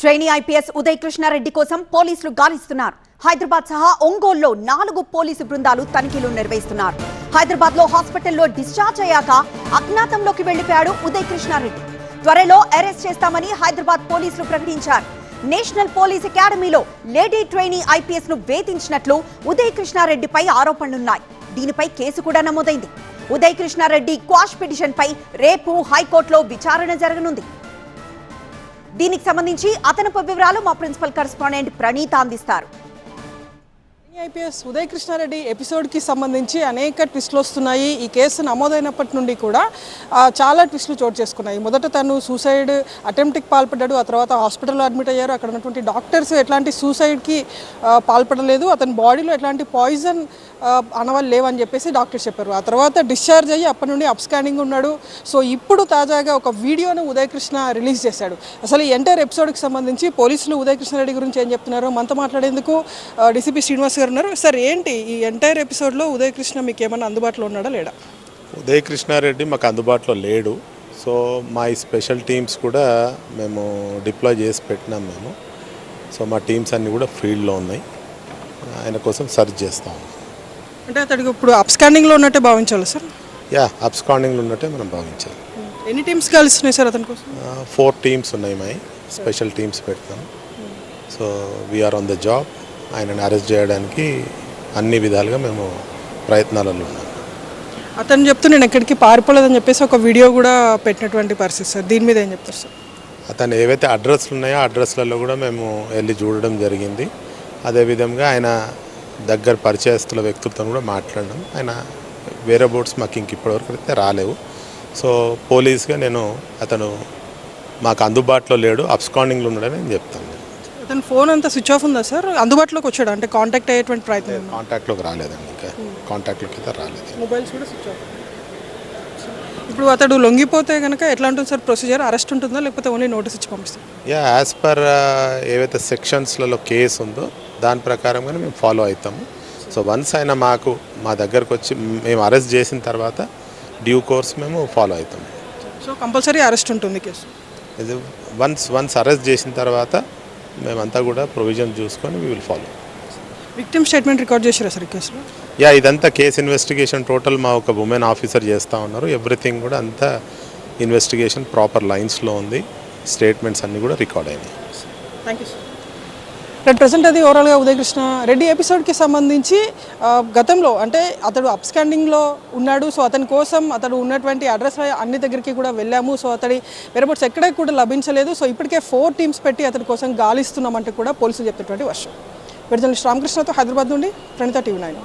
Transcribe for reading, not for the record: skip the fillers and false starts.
Trainee IPS Uday Krishna Reddy కోసం పోలీసులు గాలిస్తున్నారు. హైదరాబాద్ సహా ఒంగోలులో 4 పోలీసు బృందాలు తనిఖీలు నిర్వహిస్తున్నారు. హైదరాబాద్ లో హాస్పిటల్లో డిశ్చార్జ్ అయ్యాక అజ్ఞాతంలోకి వెళ్లిపోయాడు ఉదయ్ కృష్ణారెడ్డి. త్వరలో అరెస్ట్ చేస్తామని హైదరాబాద్ పోలీసులు ప్రకటించారు. నేషనల్ పోలీస్ అకాడమీలో లేడీ ట్రైనీ ఐపీఎస్ ను వేధించినట్లు ఉదయ్ కృష్ణారెడ్డిపై ఆరోపణలున్నాయి. దీనిపై కేసు కూడా నమోదైంది. ఉదయ్ కృష్ణారెడ్డి క్వాష్ పిటిషన్ పై రేపు హైకోర్టులో విచారణ జరగనుంది. దీనికి సంబంధించి అదనపు వివరాలు మా ప్రిన్సిపల్ కరెస్పాండెంట్ ప్రణీత అందిస్తారు. ఐపీఎస్ ఉదయ్ కృష్ణారెడ్డి ఎపిసోడ్కి సంబంధించి అనేక ట్విస్టులు వస్తున్నాయి. ఈ కేసు నమోదైనప్పటి నుండి కూడా చాలా ట్విస్టులు చోటు చేసుకున్నాయి. మొదట తను సూసైడ్ అటెంప్ట్కి పాల్పడ్డాడు. ఆ తర్వాత హాస్పిటల్లో అడ్మిట్ అయ్యారు. అక్కడ ఉన్నటువంటి డాక్టర్స్ ఎట్లాంటి సూసైడ్కి పాల్పడలేదు, అతని బాడీలో ఎట్లాంటి పాయిజన్ అనవాళ్ళు లేవని చెప్పేసి డాక్టర్స్ చెప్పారు. ఆ తర్వాత డిశ్చార్జ్ అయ్యి అప్పటి నుండి అప్స్కానింగ్ ఉన్నాడు. సో ఇప్పుడు తాజాగా ఒక వీడియోను ఉదయ్ కృష్ణ రిలీజ్ చేశాడు. అసలు ఈ ఎంటైర్ ఎపిసోడ్కి సంబంధించి పోలీసులు ఉదయ్ కృష్ణారెడ్డి గురించి ఏం చెప్తున్నారు మనతో మాట్లాడేందుకు డీసీపీ శ్రీనివాస్ గారు ఉన్నారు. సార్, ఏంటి ఈ ఎంటైర్ ఎపిసోడ్లో ఉదయ్ కృష్ణ మీకు ఏమైనా అందుబాటులో ఉన్నాడా లేడా? ఉదయ్ కృష్ణారెడ్డి మాకు అందుబాటులో లేడు. సో మా ఈ స్పెషల్ టీమ్స్ కూడా మేము డిప్లాయ్ చేసి పెట్టినాం మేము. సో మా టీమ్స్ అన్నీ కూడా ఫీల్డ్లో ఉన్నాయి. ఆయన కోసం సర్చ్ చేస్తాం. అంటే అతడికి ఇప్పుడు అప్స్కాండింగ్లో ఉన్నట్టే భావించాలి సార్? యా, అప్స్కాండింగ్లో ఉన్నట్టే మనం భావించాలి. ఎన్ని టీమ్స్ కలుస్తున్నాయి సార్ అతని కోసం? 4 టీమ్స్ ఉన్నాయి. మా స్పెషల్ టీమ్స్ పెడతాం. So we are on the job. ఆయనని అరెస్ట్ చేయడానికి అన్ని విధాలుగా మేము ప్రయత్నాలలో ఉన్నాం. అతను చెప్తూ నేను ఎక్కడికి పారిపోలేదని చెప్పేసి ఒక వీడియో కూడా పెట్టినటువంటి పరిస్థితి సార్. దీని మీద ఏం చెప్తారు సార్? అతను ఏవైతే అడ్రస్లు ఉన్నాయో అడ్రస్లలో కూడా మేము వెళ్ళి చూడడం జరిగింది. అదేవిధంగా ఆయన దగ్గర పరిచయస్తుల వ్యక్తులతో కూడా మాట్లాడడం. ఆయన వేరే బోట్స్ మాకు ఇంక ఇప్పటివరకు అయితే రాలేవు. సో పోలీస్గా నేను అతను మాకు అందుబాటులో లేడు, అబ్స్కాండింగ్లో ఉన్నాడని నేను చెప్తాను. అతను ఫోన్ అంతా స్విచ్ ఆఫ్ ఉందా సార్? అందుబాటులోకి వచ్చాడు అంటే కాంటాక్ట్ అయ్యేటువంటి ప్రయత్నం? కాంటాక్ట్లోకి రాలేదండి, ఇంకా కాంటాక్ట్లోకి అయితే రాలేదు. మొబైల్స్ కూడా స్విచ్ ఆఫ్. ఇప్పుడు అతడు లొంగిపోతే కనుక ఎట్లా ఉంటుంది సార్ ప్రొసీజర్? అరెస్ట్ ఉంటుందా లేకపోతే ఓన్లీ నోటీస్ ఇచ్చి పంపిస్తాం? యా, యాజ్ పర్ ఏవైతే సెక్షన్స్లలో కేసు ఉందో దాని ప్రకారంగానే మేము ఫాలో అవుతాము. సో వన్స్ ఆయన మా దగ్గరకు వచ్చి మేము అరెస్ట్ చేసిన తర్వాత డ్యూ కోర్స్ మేము ఫాలో అవుతాము. సో కంపల్సరీ అరెస్ట్ ఉంటుంది కేసు? ఇది వన్స్ అరెస్ట్ చేసిన తర్వాత మేమంతా కూడా ప్రొవిజన్ చూసుకొని we will follow. Victim statement record చేసారా సార్ ఈ కేసులో? యా, ఇదంతా కేసు ఇన్వెస్టిగేషన్ టోటల్ మా ఒక ఉమెన్ ఆఫీసర్ చేస్తూ ఉన్నారు. ఎవ్రీథింగ్ కూడా అంతా ఇన్వెస్టిగేషన్ ప్రాపర్ లైన్స్లో ఉంది. స్టేట్మెంట్స్ అన్నీ కూడా రికార్డ్ అయినాయి. Thank you sir. ప్రజెంట్ అది ఓవరాల్గా ఉదయ్ కృష్ణ రెడ్డి ఎపిసోడ్కి సంబంధించి గతంలో అంటే అతడు అప్స్కాండింగ్లో ఉన్నాడు. సో అతని కోసం అతడు ఉన్నటువంటి అడ్రస్ అన్ని దగ్గరికి కూడా వెళ్ళాము. సో అతడి వేరబోట్స్ ఎక్కడ కూడా లభించలేదు. సో ఇప్పటికే 4 టీమ్స్ పెట్టి అతని కోసం గాలిస్తున్నామంటే కూడా పోలీసులు చెప్పినటువంటి వర్షం. జర్నలిస్ట్ రామకృష్ణతో హైదరాబాద్ నుండి ప్రణీత, TV9.